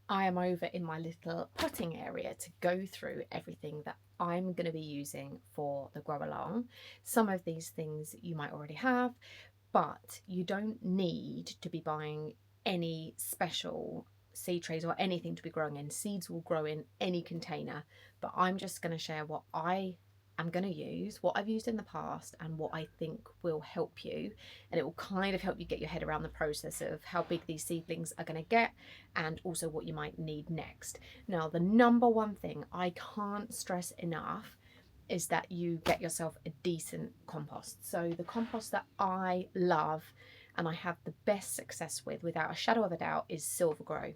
I am over in my little potting area to go through everything that I'm going to be using for the grow along. Some of these things you might already have, but you don't need to be buying any special seed trays or anything to be growing in. Seeds will grow in any container, but I'm just going to share what I am going to use, what I've used in the past, and what I think will help you. And it will kind of help you get your head around the process of how big these seedlings are going to get and also what you might need next. Now, the number one thing I can't stress enough is that you get yourself a decent compost. So the compost that I love and I have the best success with, without a shadow of a doubt, is Silver Grow.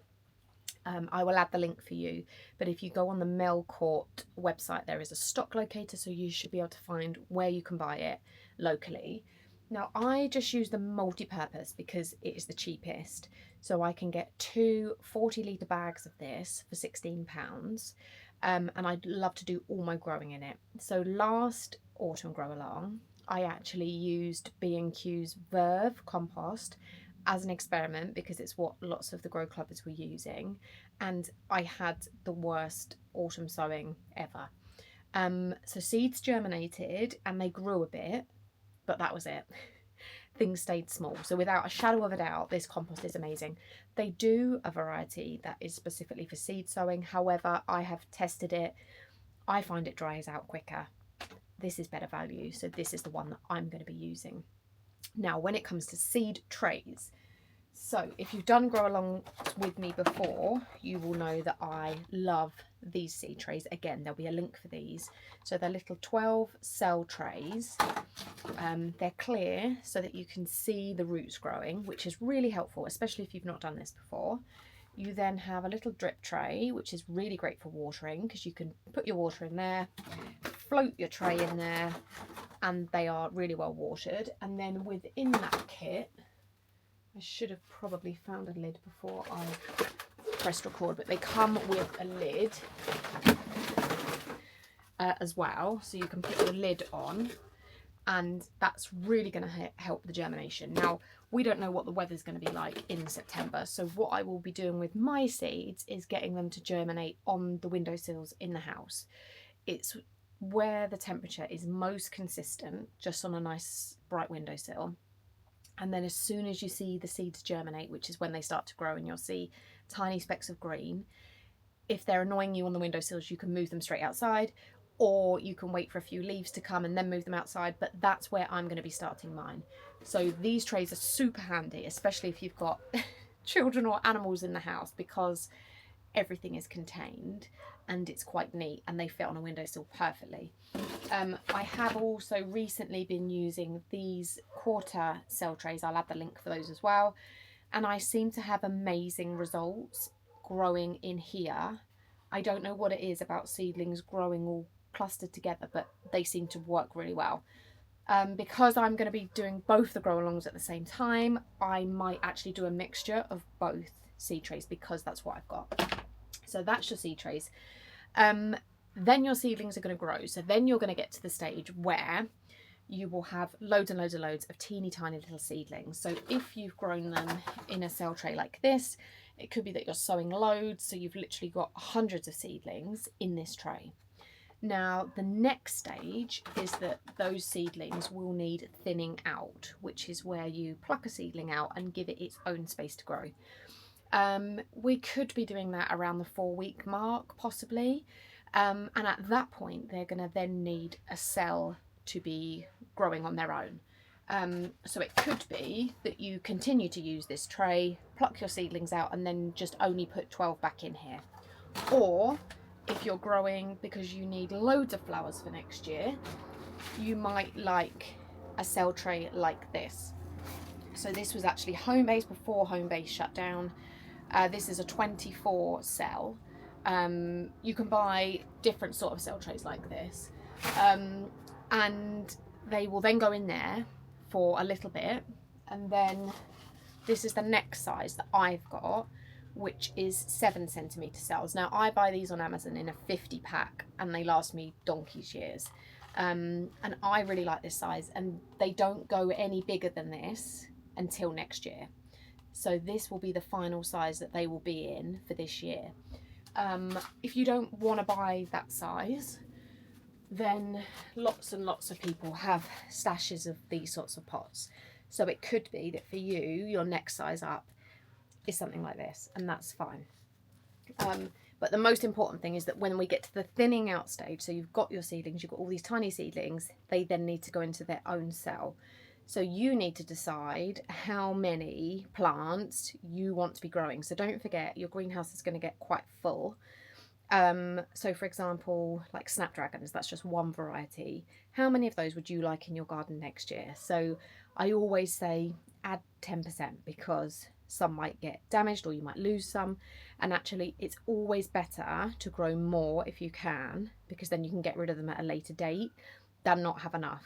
I will add the link for you, but if you go on the Melcourt website, there is a stock locator, so you should be able to find where you can buy it locally. Now, I just use the multi-purpose because it is the cheapest. So I can get two 40-litre bags of this for £16. And I'd love to do all my growing in it. So last autumn grow along, I actually used B&Q's Verve compost as an experiment because it's what lots of the grow clubbers were using, and I had the worst autumn sowing ever. So seeds germinated and they grew a bit, but that was it. Things stayed small. So without a shadow of a doubt, this compost is amazing. They do a variety that is specifically for seed sowing. However, I have tested it. I find it dries out quicker. This is better value, so this is the one that I'm going to be using. Now, when it comes to seed trays, so if you've done grow along with me before, you will know that I love these seed trays. Again, there'll be a link for these. So they're little 12 cell trays. They're clear so that you can see the roots growing, which is really helpful, especially if you've not done this before. You then have a little drip tray, which is really great for watering because you can put your water in there, float your tray in there, and they are really well watered. And then within that kit, I should have probably found a lid before I pressed record, but they come with a lid as well, so you can put your lid on, and that's really going to help the germination. Now, we don't know what the weather's going to be like in September, so what I will be doing with my seeds is getting them to germinate on the windowsills in the house. It's where the temperature is most consistent, just on a nice bright windowsill. And then as soon as you see the seeds germinate, which is when they start to grow and you'll see tiny specks of green, if they're annoying you on the windowsills, you can move them straight outside, or you can wait for a few leaves to come and then move them outside, but that's where I'm going to be starting mine. So these trays are super handy, especially if you've got children or animals in the house, because everything is contained and it's quite neat and they fit on a windowsill perfectly. I have also recently been using these quarter cell trays. I'll add the link for those as well. And I seem to have amazing results growing in here. I don't know what it is about seedlings growing all clustered together, but they seem to work really well. Because I'm going to be doing both the grow alongs at the same time, I might actually do a mixture of both seed trays because that's what I've got. So that's your seed trays. Then your seedlings are going to grow. So then you're going to get to the stage where you will have loads and loads and loads of teeny tiny little seedlings. So if you've grown them in a cell tray like this, it could be that you're sowing loads. So you've literally got hundreds of seedlings in this tray. Now, the next stage is that those seedlings will need thinning out, which is where you pluck a seedling out and give it its own space to grow. We could be doing that around the 4-week mark, possibly. And at that point, they're going to then need a cell to be growing on their own. So it could be that you continue to use this tray, pluck your seedlings out, and then just only put 12 back in here. Or if you're growing because you need loads of flowers for next year, you might like a cell tray like this. So this was actually Home-Base before Home-Base shut down. This is a 24 cell. You can buy different sort of cell trays like this, and they will then go in there for a little bit, and then this is the next size that I've got, which is 7cm cells. Now I buy these on Amazon in a 50 pack and they last me donkey's years, and I really like this size, and they don't go any bigger than this until next year. So this will be the final size that they will be in for this year. If you don't want to buy that size, then lots and lots of people have stashes of these sorts of pots. So it could be that for you, your next size up is something like this, and that's fine. But the most important thing is that when we get to the thinning out stage, so you've got your seedlings, you've got all these tiny seedlings, they then need to go into their own cell. So you need to decide how many plants you want to be growing. So don't forget, your greenhouse is going to get quite full. So for example, like snapdragons, that's just one variety. How many of those would you like in your garden next year? So I always say add 10% because some might get damaged or you might lose some. And actually it's always better to grow more if you can, because then you can get rid of them at a later date than not have enough.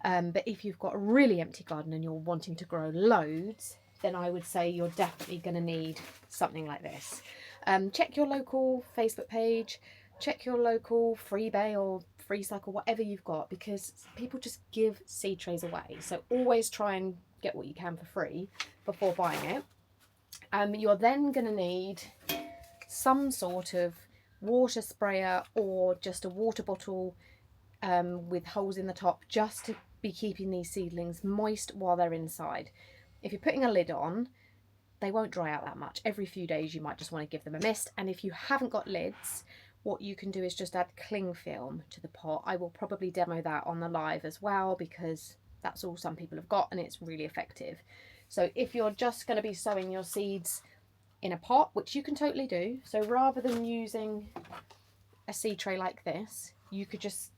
But if you've got a really empty garden and you're wanting to grow loads, then I would say you're definitely going to need something like this. Check your local Facebook page, check your local Freebay or Free Cycle, whatever you've got, because people just give seed trays away. So always try and get what you can for free before buying it. You're then going to need some sort of water sprayer or just a water bottle with holes in the top, just to be keeping these seedlings moist while they're inside. If you're putting a lid on, they won't dry out that much. Every few days you might just want to give them a mist. And if you haven't got lids, what you can do is just add cling film to the pot. I will probably demo that on the live as well, because that's all some people have got and it's really effective. So if you're just going to be sowing your seeds in a pot, which you can totally do, so rather than using a seed tray like this, you could just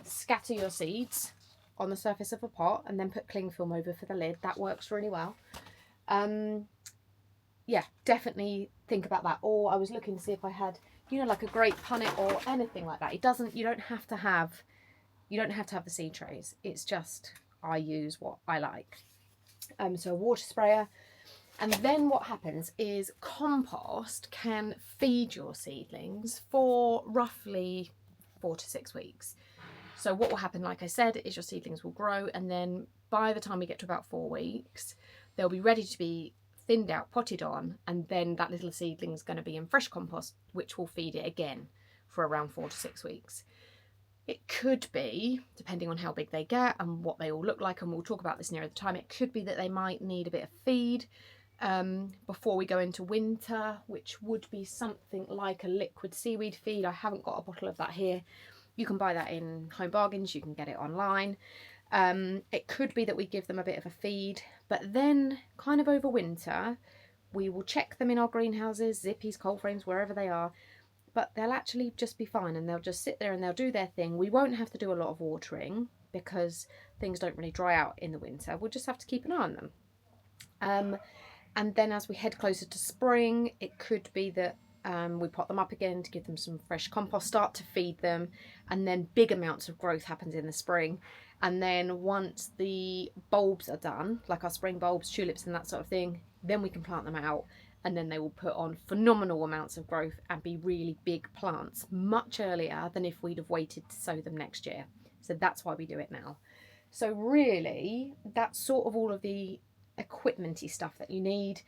scatter your seeds on the surface of a pot and then put cling film over for the lid. That works really well. Yeah, definitely think about that. Or I was looking to see if I had, you know, like a grape punnet or anything like that. You don't have to have the seed trays. It's just I use what I like. So a water sprayer. And then what happens is compost can feed your seedlings for roughly 4 to 6 weeks. So what will happen, like I said, is your seedlings will grow, and then by the time we get to about 4 weeks, they'll be ready to be thinned out, potted on, and then that little seedling is going to be in fresh compost, which will feed it again for around 4 to 6 weeks. It could be, depending on how big they get and what they all look like, and we'll talk about this nearer the time, it could be that they might need a bit of feed before we go into winter, which would be something like a liquid seaweed feed. I haven't got a bottle of that here. You can buy that in Home Bargains, you can get it online. It could be that we give them a bit of a feed, but then kind of over winter, we will check them in our greenhouses, zippies, cold frames, wherever they are, but they'll actually just be fine and they'll just sit there and they'll do their thing. We won't have to do a lot of watering because things don't really dry out in the winter. We'll just have to keep an eye on them. And then as we head closer to spring, it could be that we pot them up again to give them some fresh compost, start to feed them, and then big amounts of growth happens in the spring. And then once the bulbs are done, like our spring bulbs, tulips and that sort of thing, then we can plant them out, and then they will put on phenomenal amounts of growth and be really big plants much earlier than if we'd have waited to sow them next year. So that's why we do it now. So really, that's sort of all of the equipmenty stuff that you need.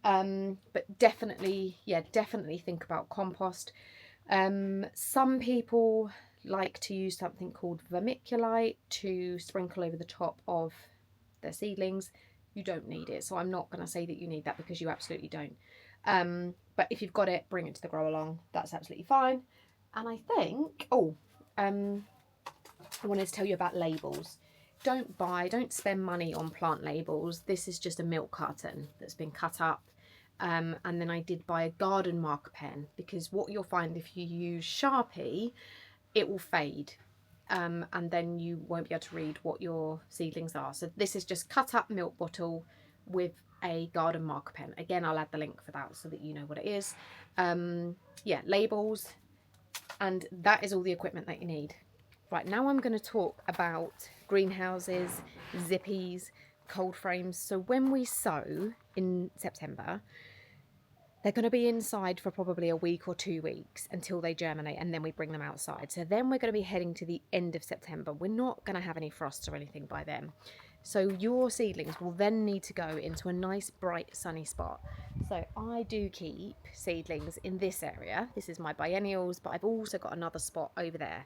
But definitely think about compost. Some people like to use something called vermiculite to sprinkle over the top of their seedlings. You don't need it, so I'm not going to say that you need that, because you absolutely don't. But if you've got it, bring it to the grow along. That's absolutely fine. And I think, I wanted to tell you about labels. Don't spend money on plant labels. This is just a milk carton that's been cut up. And then I did buy a garden marker pen, because what you'll find if you use Sharpie, it will fade. And then you won't be able to read what your seedlings are. So this is just cut up milk bottle with a garden marker pen. Again, I'll add the link for that so that you know what it is. Yeah, labels, and that is all the equipment that you need. Right, now I'm going to talk about greenhouses, zippies, cold frames. So when we sow in September, they're going to be inside for probably a week or 2 weeks until they germinate, and then we bring them outside. So then we're going to be heading to the end of September. We're not going to have any frosts or anything by then. So your seedlings will then need to go into a nice bright sunny spot. So I do keep seedlings in this area. This is my biennials, but I've also got another spot over there.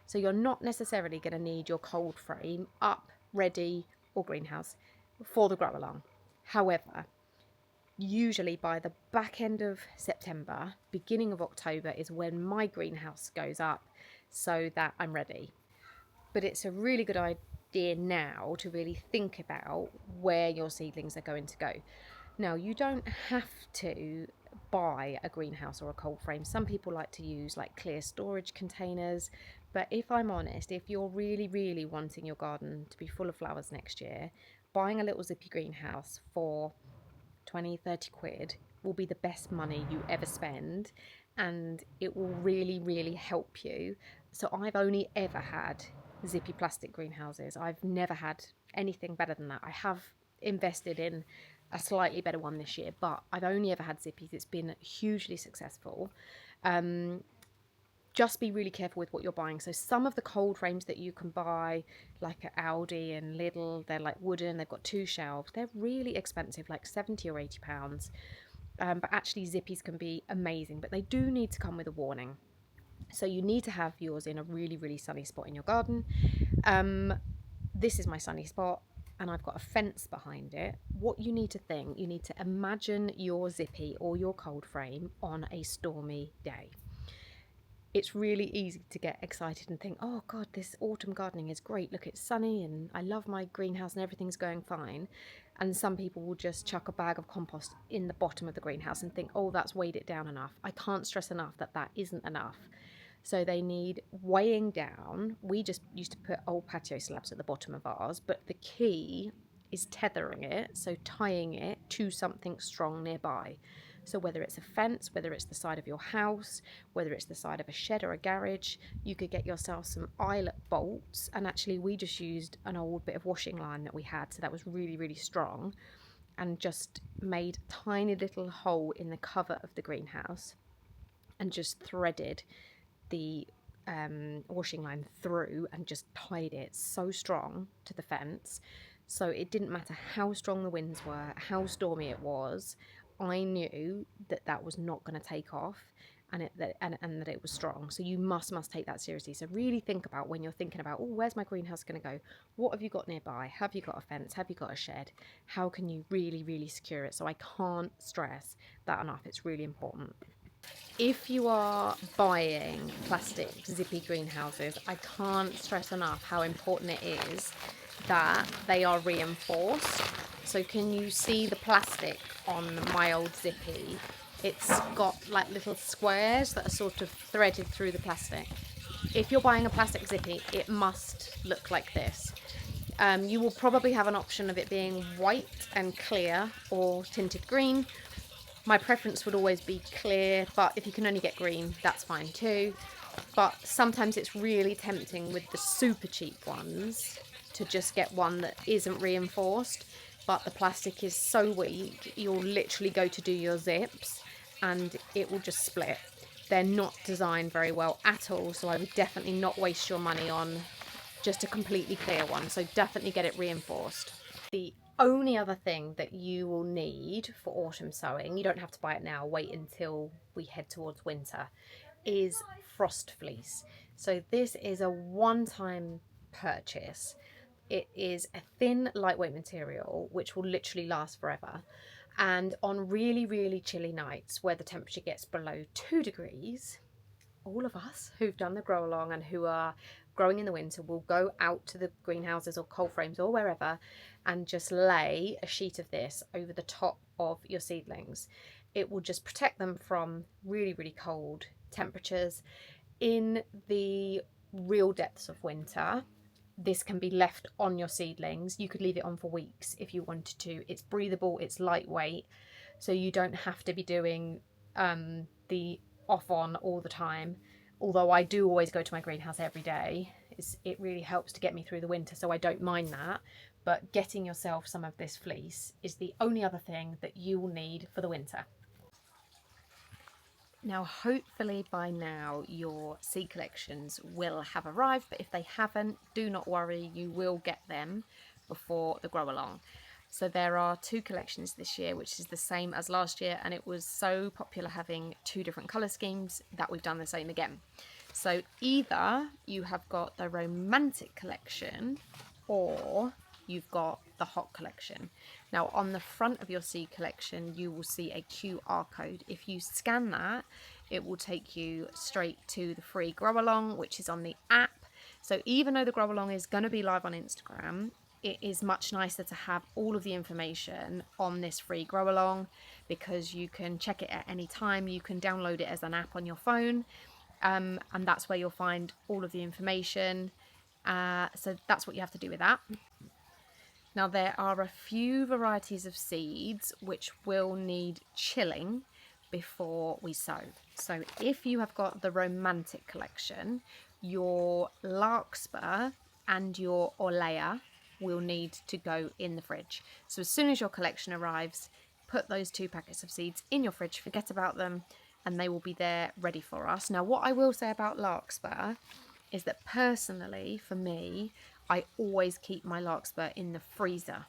So you're not necessarily going to need your cold frame up, ready, or greenhouse for the grow along. However, usually by the back end of September, beginning of October is when my greenhouse goes up so that I'm ready. But it's a really good idea now to really think about where your seedlings are going to go. Now, you don't have to buy a greenhouse or a cold frame. Some people like to use like clear storage containers. But if I'm honest, if you're really, really wanting your garden to be full of flowers next year, buying a little zippy greenhouse for 20, 30 quid will be the best money you ever spend, and it will really, really help you. So I've only ever had zippy plastic greenhouses. I've never had anything better than that. I have invested in a slightly better one this year, but I've only ever had zippies. It's been hugely successful. Just be really careful with what you're buying. So some of the cold frames that you can buy, like at Aldi and Lidl, they're like wooden, they've got 2 shelves. They're really expensive, like 70 or 80 pounds. But actually zippies can be amazing, but they do need to come with a warning. So you need to have yours in a really, really sunny spot in your garden. This is my sunny spot, and I've got a fence behind it. What you need to think, you need to imagine your zippy or your cold frame on a stormy day. It's really easy to get excited and think, oh God, this autumn gardening is great. Look, it's sunny and I love my greenhouse and everything's going fine. And some people will just chuck a bag of compost in the bottom of the greenhouse and think, oh, that's weighed it down enough. I can't stress enough that that isn't enough. So they need weighing down. We just used to put old patio slabs at the bottom of ours, but the key is tethering it, so tying it to something strong nearby. So whether it's a fence, whether it's the side of your house, whether it's the side of a shed or a garage, you could get yourself some eyelet bolts. And actually we just used an old bit of washing line that we had, so that was really, really strong, and just made a tiny little hole in the cover of the greenhouse and just threaded the washing line through and just tied it so strong to the fence. So it didn't matter how strong the winds were, how stormy it was, I knew that that was not going to take off, and that it was strong. So you must take that seriously. So really think about when you're thinking about, oh, where's my greenhouse going to go? What have you got nearby? Have you got a fence? Have you got a shed? How can you really, really secure it? So I can't stress that enough. It's really important. If you are buying plastic zippy greenhouses, I can't stress enough how important it is that they are reinforced. So can you see the plastic on my old zippy? It's got like little squares that are sort of threaded through the plastic. If you're buying a plastic zippy, it must look like this. You will probably have an option of it being white and clear or tinted green. My preference would always be clear, but if you can only get green, that's fine too. But sometimes it's really tempting with the super cheap ones to just get one that isn't reinforced, but the plastic is so weak, you'll literally go to do your zips and it will just split. They're not designed very well at all, so I would definitely not waste your money on just a completely clear one. So definitely get it reinforced. The only other thing that you will need for autumn sowing, you don't have to buy it now, wait until we head towards winter, is frost fleece. So this is a one-time purchase. It is a thin, lightweight material which will literally last forever. And on really, really chilly nights where the temperature gets below 2 degrees, all of us who've done the grow along and who are growing in the winter will go out to the greenhouses or cold frames or wherever and just lay a sheet of this over the top of your seedlings. It will just protect them from really, really cold temperatures. In the real depths of winter, this can be left on your seedlings. You could leave it on for weeks if you wanted to. It's breathable, it's lightweight, so you don't have to be doing the off on all the time. Although I do always go to my greenhouse every day. It really helps to get me through the winter, so I don't mind that. But getting yourself some of this fleece is the only other thing that you will need for the winter. Now, hopefully by now your seed collections will have arrived, but if they haven't, do not worry, you will get them before the grow along. So there are 2 collections this year, which is the same as last year, and it was so popular having 2 different colour schemes that we've done the same again. So either you have got the romantic collection or you've got the hot collection. Now on the front of your seed collection you will see a QR code. If you scan that, it will take you straight to the free grow along, which is on the app. So even though the grow along is going to be live on Instagram, it is much nicer to have all of the information on this free grow along, because you can check it at any time. You can download it as an app on your phone, and that's where you'll find all of the information. So that's what you have to do with that. Now there are a few varieties of seeds which will need chilling before we sow. So if you have got the romantic collection, your larkspur and your orleia will need to go in the fridge. So as soon as your collection arrives, put those 2 packets of seeds in your fridge, forget about them, and they will be there ready for us. Now what I will say about larkspur is that personally, for me, I always keep my larkspur in the freezer.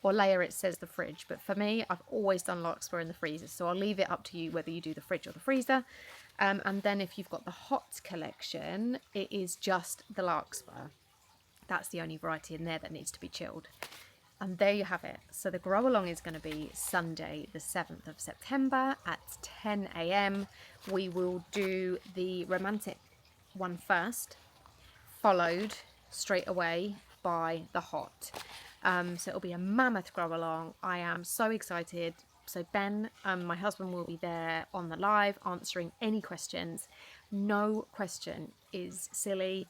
Orleia, it says the fridge, but for me, I've always done larkspur in the freezer. So I'll leave it up to you whether you do the fridge or the freezer. And then if you've got the hot collection, it is just the larkspur. That's the only variety in there that needs to be chilled. And there you have it. So the grow along is going to be Sunday the 7th of September at 10 a.m. We will do the romantic one first, followed straight away by the hot. So it'll be a mammoth grow along. I am so excited. So Ben, my husband, will be there on the live answering any questions. No question is silly.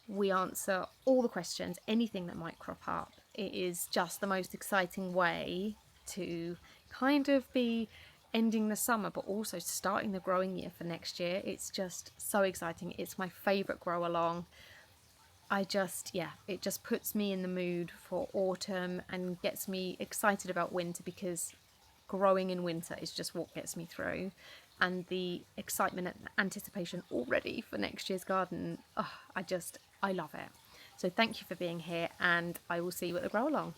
We answer all the questions, anything that might crop up. It is just the most exciting way to kind of be ending the summer but also starting the growing year for next year. It's just so exciting. It's my favourite grow along. It just puts me in the mood for autumn and gets me excited about winter, because growing in winter is just what gets me through. And the excitement and anticipation already for next year's garden, I love it. So thank you for being here, and I will see you at the grow along.